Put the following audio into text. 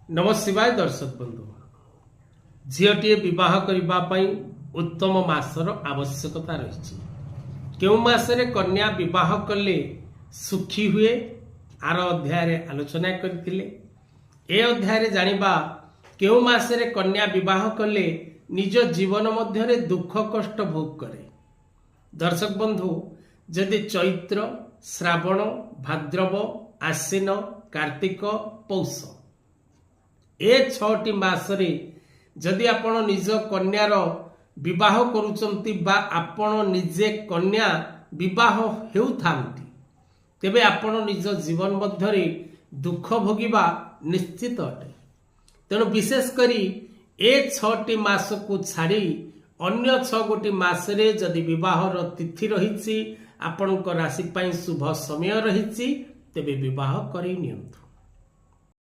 नम शिवाय दर्शक बंधु झीटे बह करने उत्तम मासर आवश्यकता रही क्यों मासरे कन्या विवाह कले सुखी हुए आर अध्याय आलोचना करते अध्याय जानिबा क्यों मासरे कन्या विवाह कले निज जीवन मध्य दुख कष्ट भोग करे। दर्शक बंधु जदि चैत्र श्रावण भाद्रव आश्विन कार्तिक पौष ए 6टी मासरे जदि आपण निज कन्यार विवाह करुचंती बा आपण निजे कन्या विवाह हेउथांती तेबे आपण निज जीवन मध्यरे दुख भोगिबा निश्चित अटे। तेणु विशेष करी ए 6टी मास को छाड़ी अन्य 6 गोटी मासरे जदि विवाहर तिथि रही आपणक राशि शुभ समय रही तेबे विवाह करि नियंतु।